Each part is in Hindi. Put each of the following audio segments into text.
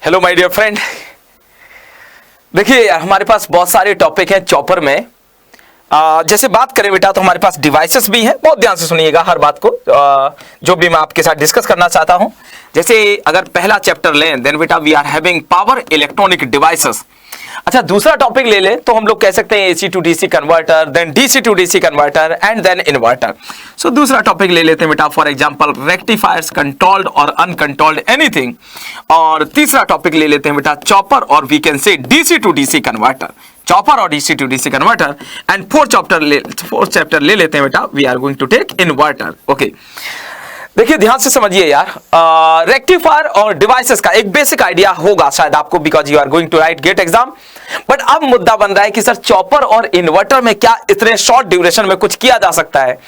Hello my dear friend. देखिए हमारे पास बहुत सारे टॉपिक हैं चॉपर में। जैसे बात करें बेटा तो हमारे पास डिवाइसेस भी हैं। बहुत ध्यान से सुनिएगा हर बात को, जो भी मैं आपके साथ डिस्कस करना चाहता हूं। जैसे अगर पहला चैप्टर लें देन बेटा we are having power electronic devices. अच्छा, दूसरा टॉपिक ले लें तो हम लोग कह सकते हैं AC to DC converter, then DC to DC converter and then inverter. So दूसरा टॉपिक ले लेते हैं बेटा, फॉर एग्जांपल रेक्टिफायर्स, कंट्रोल्ड और अनकंट्रोल्ड एनीथिंग। और तीसरा टॉपिक ले लेते हैं बेटा चॉपर और we can say DC to DC converter, chopper और DC to DC converter. And fourth chapter ले लेते हैं बेटा, we are going to take inverter. Okay, देखिए ध्यान से समझिए यार, रेक्टिफायर और डिवाइसेस का एक बेसिक आइडिया होगा शायद आपको, because you are going to write GATE exam. But अब मुद्दा बन रहा है कि सर चॉपर और इन्वर्टर में क्या इतने शॉर्ट ड्यूरेशन में कुछ किया जा सकता है?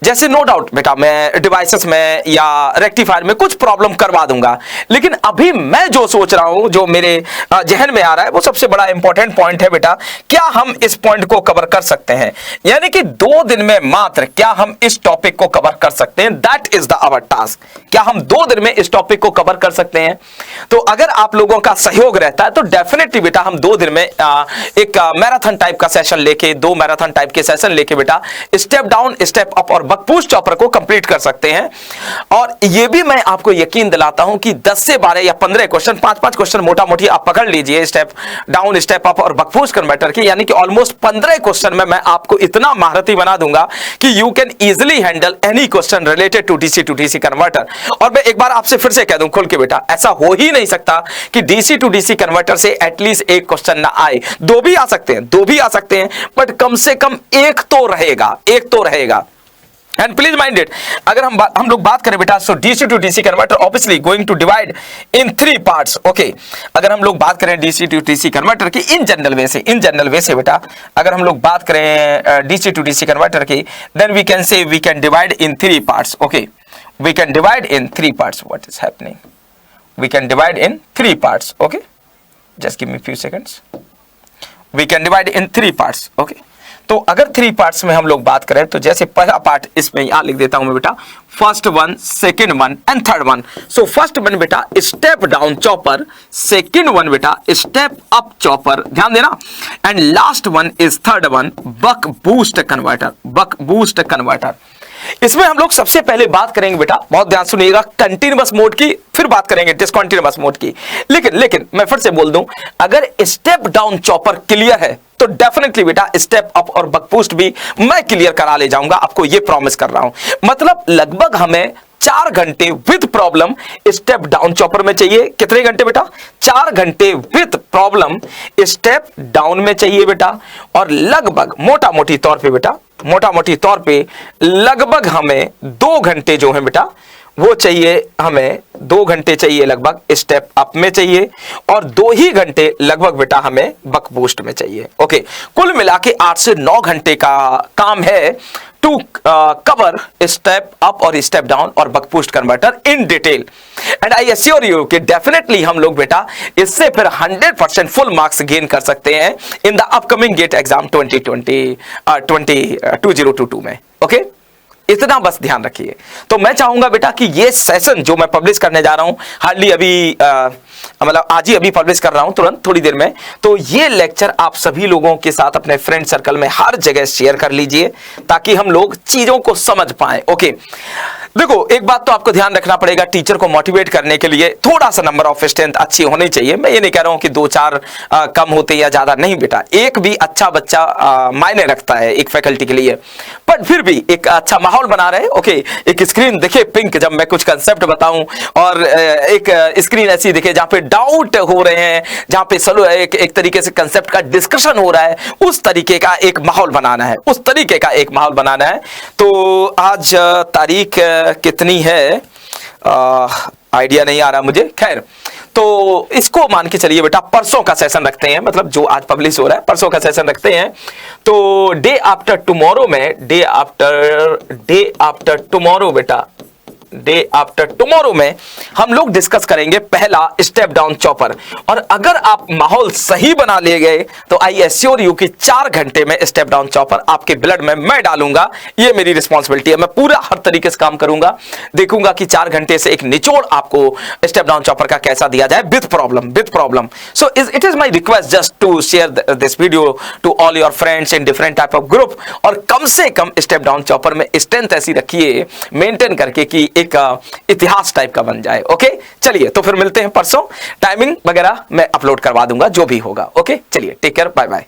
जैसे नो डाउट बेटा मैं डिवाइसेस में या रेक्टिफायर में कुछ प्रॉब्लम करवा दूंगा, लेकिन अभी मैं जो सोच रहा हूं, जो मेरे जहन में आ रहा है, वो सबसे बड़ा इंपॉर्टेंट पॉइंट है बेटा, क्या हम इस पॉइंट को कवर कर सकते हैं? यानी कि 2 दिन में मात्र क्या हम इस टॉपिक को कवर कर सकते हैं? That is the our task. क्या हम 2 दिन में इस टॉपिक को कवर कर सकते हैं? तो अगर आप लोगों का सहयोग रहता है तो डेफिनेटली बेटा हम 2 दिन में एक मैराथन टाइप का सेशन लेके, 2 मैराथन टाइप के सेशन लेके बेटा स्टेप डाउन, स्टेप अप और बक पुश चॉपर को कंप्लीट कर सकते हैं। और ये भी मैं आपको यकीन दिलाता हूं कि 10 से 12 या 15 क्वेश्चन, 5-5 क्वेश्चन मोटा मोटी आप पकड़ लीजिए स्टेप डाउन, स्टेप अप और बक पुश कन्वर्टर के, यानी कि ऑलमोस्ट 15 क्वेश्चन में मैं आपको इतना महारथी बना दूंगा कि you can easily handle any question related to DC converter. और मैं एक बार आपसे फिर से कह दूं खोल के बेटा, ऐसा हो ही नहीं सकता कि डीसी टू डीसी कन्वर्टर से एटलीस्ट एक क्वेश्चन ना आए। 2 भी आ सकते हैं, 2 भी आ सकते हैं, बट कम से कम एक तो रहेगा, एक तो रहेगा। एंड प्लीज माइंड इट, अगर हम लोग बात करें बेटा, so DC to DC converter obviously going to divide in 3 parts. Okay, अगर हम लोग बात करें डीसी टू डीसी कन्वर्टर की इन जनरल वे से बेटा, अगर हम लोग बात करें डीसी टू डीसी कन्वर्टर की, then we can say we can divide in 3 parts. Okay, we can divide in 3 parts. What is happening? We can divide in 3 parts. Okay, just give me few seconds. We can divide in 3 parts. Okay, तो अगर 3 पार्ट्स में हम लोग बात करें तो जैसे पहला पार्ट इसमें यहां लिख देता हूं मैं बेटा, first one, second one and third one. So first one बेटा step down chopper, second one बेटा स्टेप अप चॉपर, ध्यान देना, and last one is third one buck boost converter, buck boost converter. इसमें हम लोग सबसे पहले बात करेंगे बेटा, बहुत ध्यान सुनिएगा, कंटीन्यूअस मोड की, फिर बात करेंगे डिसकंटीन्यूअस मोड की। लेकिन मैं फिर से बोल दूं, अगर स्टेप डाउन चॉपर क्लियर है तो डेफिनेटली बेटा स्टेप अप और बक बूस्ट भी मैं क्लियर करा ले जाऊंगा, आपको यह प्रॉमिस कर रहा हूं। मतलब लगभग हमें 4 घंटे with problem step down chopper में चाहिए। कितने घंटे बेटा? 4 घंटे विद प्रॉब्लम स्टेप डाउन में चाहिए बेटा। और लगभग मोटा मोटी तौर पे लगभग हमें 2 घंटे जो है बेटा वो चाहिए, हमें 2 घंटे चाहिए लगभग स्टेप अप में चाहिए, और 2 ही घंटे लगभग बेटा हमें बक बूस्ट में चाहिए। ओके, कुल मिला के 8 से 9 घंटे का काम है टू कवर स्टेप अप और स्टेप डाउन और buck boost converter in detail. And I assure you कि डेफिनेटली हम लोग बेटा इससे फिर 100% फुल मार्क्स गेन कर सकते हैं in the upcoming GATE exam 2022 में। ओके, इतना बस ध्यान रखिए। तो मैं चाहूंगा बेटा कि ये सेशन जो मैं पब्लिश करने जा रहा हूं, हार्डली अभी मतलब आज ही अभी पब्लिश कर रहा हूं, तुरंत थोड़ी देर में, तो ये लेक्चर आप सभी लोगों के साथ अपने फ्रेंड सर्कल में हर जगह शेयर कर लीजिए ताकि हम लोग चीजों को समझ पाए। ओके, देखो एक बात तो आपको ध्यान रखना पड़ेगा, टीचर को मोटिवेट करने के लिए थोड़ा सा नंबर ऑफ स्ट्रेंथ अच्छी होनी चाहिए। मैं ये नहीं कह रहा हूं कि 2-4 कम होते या ज्यादा, नहीं बेटा, एक भी अच्छा बच्चा मायने रखता है एक फैकल्टी के लिए, बट फिर भी एक अच्छा माहौल बना रहे। ओके, एक स्क्रीन दिखे पिंक जब मैं कुछ कंसेप्ट बताऊं, और एक स्क्रीन ऐसी दिखे जहां पे डाउट हो रहे हैं, जहां पे एक तरीके से कंसेप्ट का डिस्कशन हो रहा है, उस तरीके का एक माहौल बनाना है, उस तरीके का एक माहौल बनाना है। तो आज तारीख कितनी है आइडिया नहीं आ रहा मुझे, खैर तो इसको मान के चलिए बेटा परसों का सेशन रखते हैं, मतलब जो आज पब्लिश हो रहा है परसों का सेशन रखते हैं। तो डे आफ्टर टुमारो में, डे आफ्टर टुमारो बेटा, डे आफ्टर टुमारो में हम लोग डिस्कस करेंगे पहला स्टेप डाउन चॉपर। और अगर आप माहौल सही बना ले गए तो आई एश्योर यू कि 4 घंटे में स्टेप डाउन चॉपर आपके ब्लड में मैं डालूंगा। ये मेरी रिस्पॉन्सिबिलिटी है, मैं पूरा हर तरीके से काम करूंगा, देखूंगा कि 4 घंटे से एक निचोड़ आपको स्टेप डाउन चॉपर का कैसा दिया जाए with problem. So it is my request just to share this video to all your friends in different type of group. और कम से कम स्टेप डाउन चॉपर में स्ट्रेंथ ऐसी रखिए मेंटेन करके कि एक इतिहास टाइप का बन जाए। ओके चलिए, तो फिर मिलते हैं परसों, टाइमिंग वगैरह मैं अपलोड करवा दूंगा जो भी होगा। ओके चलिए, टेक केयर, बाय बाय।